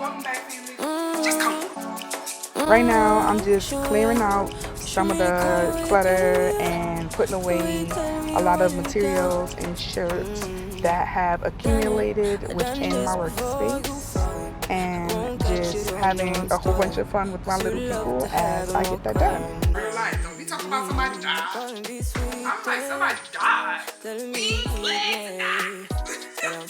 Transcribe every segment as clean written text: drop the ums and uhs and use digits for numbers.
welcome back, family. Just come on. Right now, I'm just clearing out some of the clutter and putting away a lot of materials and shirts that have accumulated within my workspace, and just having a whole bunch of fun with my little people as I get that done. Real life, don't be talking about somebody died. I'm like, somebody died. These legs died.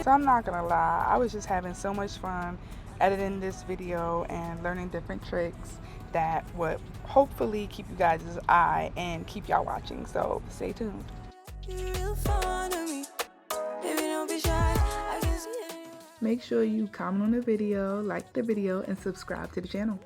So I'm not gonna lie, I was just having so much fun editing this video and learning different tricks that would hopefully keep you guys' eye and keep y'all watching, so stay tuned. Make sure you comment on the video, like the video, and subscribe to the channel.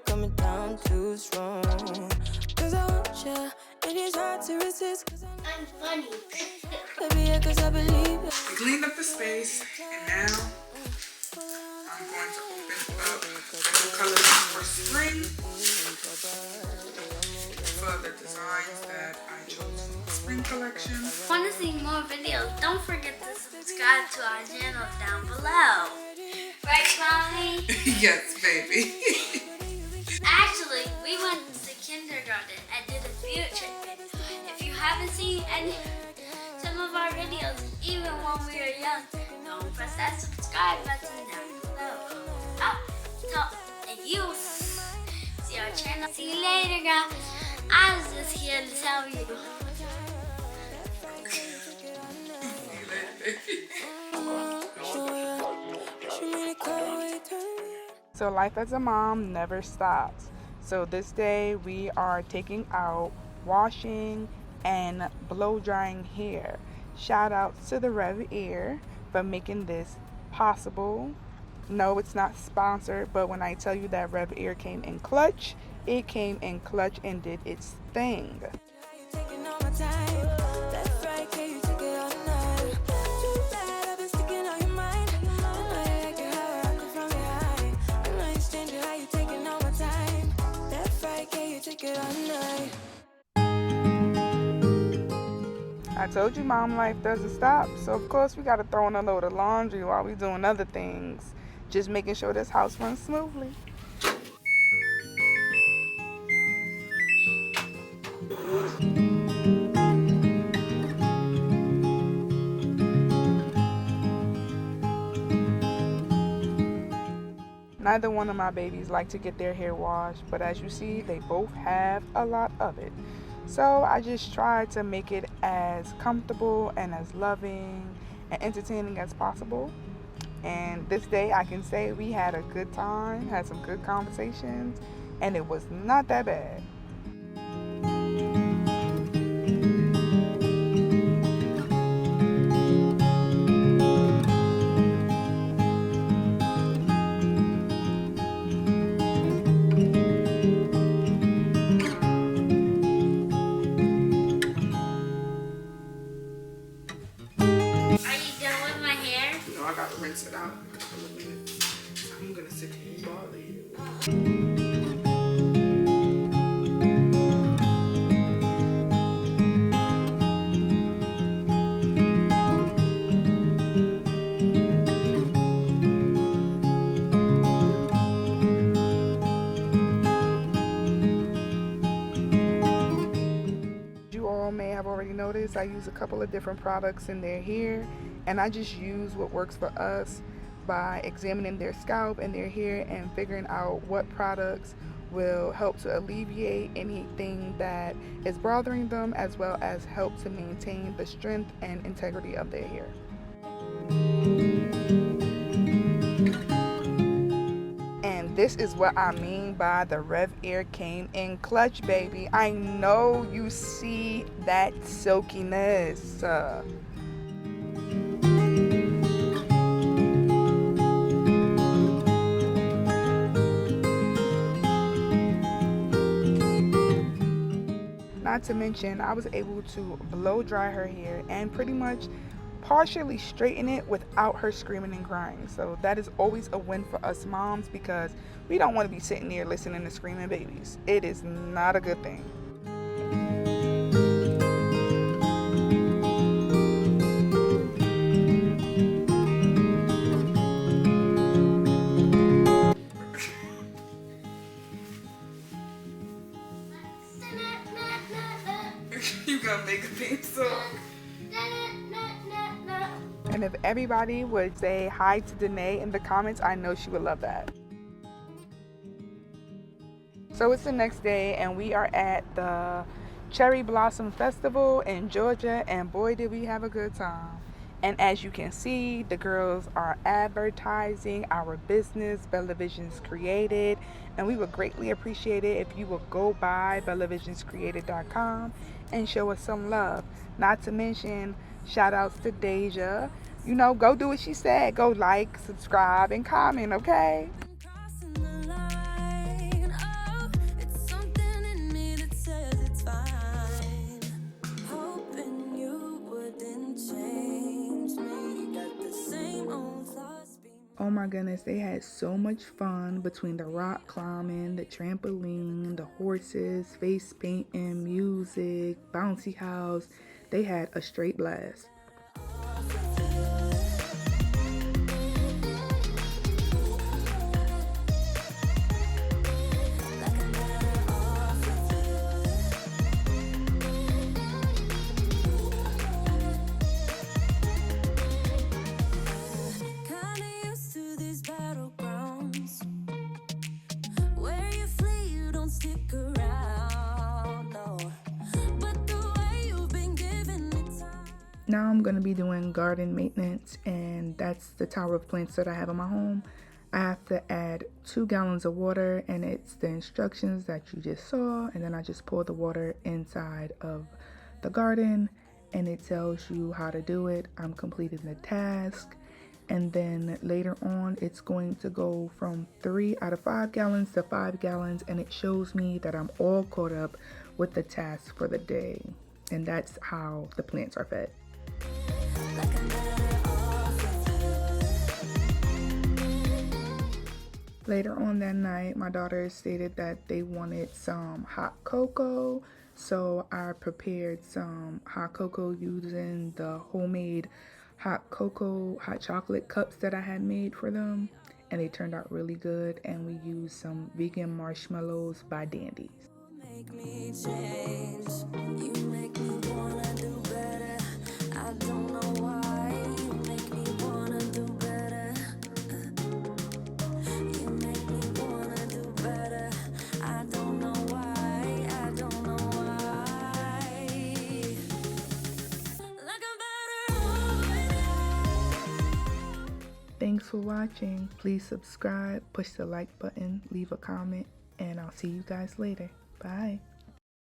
Coming down too strong, cause I want you, it is hard to resist, cause I'm funny. Baby, yeah, cause I believe it. We cleaned up the space, and now I'm going to open up the new colors for spring for the designs that I chose in the spring collection. Want to see more videos? Don't forget to subscribe to our channel down below. Right, Mommy? Yes, baby. Actually, we went to kindergarten and did a field trip. If you haven't seen some of our videos, even when we were young, don't press that subscribe button down below. And you see our channel. See you later, guys. I was just here to tell you. So life as a mom never stops. So this day we are taking out washing and blow drying hair. Shout out to the Rev Ear for making this possible. No, it's not sponsored, but when I tell you that Rev Ear came in clutch, it came in clutch and did its thing. I told you mom life doesn't stop, so of course we gotta throw in a load of laundry while we doing other things. Just making sure this house runs smoothly. Neither one of my babies like to get their hair washed, but as you see, they both have a lot of it. So I just try to make it as comfortable and as loving and entertaining as possible. And this day I can say we had a good time, had some good conversations, and it was not that bad. I gotta rinse it out in a couple of minutes. So I'm gonna sit here and bother you. You all may have already noticed I use a couple of different products in their hair, and I just use what works for us by examining their scalp and their hair and figuring out what products will help to alleviate anything that is bothering them, as well as help to maintain the strength and integrity of their hair. And this is what I mean by the Rev Ear came in clutch, baby. I know you see that silkiness. not to mention I was able to blow dry her hair and pretty much partially straighten it without her screaming and crying. So that is always a win for us moms, because we don't want to be sitting there listening to screaming babies. It is not a good thing. You gonna make a theme song? And if everybody would say hi to Danae in the comments, I know she would love that. So it's the next day and we are at the Cherry Blossom Festival in Georgia, and boy did we have a good time. And as you can see, the girls are advertising our business, Bella Visions Created, and we would greatly appreciate it if you would go by bellavisionscreated.com and show us some love. Not to mention, shout outs to Deja. You know, go do what she said. Go like, subscribe, and comment, okay? Oh my goodness, they had so much fun between the rock climbing, the trampoline, the horses, face painting, music, bouncy house. They had a straight blast. Now I'm going to be doing garden maintenance, and that's the tower of plants that I have in my home. I have to add 2 gallons of water, and it's the instructions that you just saw, and then I just pour the water inside of the garden and it tells you how to do it. I'm completing the task, and then later on it's going to go from 3 out of 5 gallons to 5 gallons, and it shows me that I'm all caught up with the task for the day, and that's how the plants are fed. Later on that night, my daughter stated that they wanted some hot cocoa, so I prepared some hot cocoa using the homemade hot chocolate cups that I had made for them, and they turned out really good. And we used some vegan marshmallows by Dandy's. Make me change. You make me wanna do better. I don't know why. You make me wanna do better. You make me wanna do better. I don't know why. I don't know why. Like I'm better. Thanks for watching. Please subscribe, push the like button, leave a comment, and I'll see you guys later. Bye.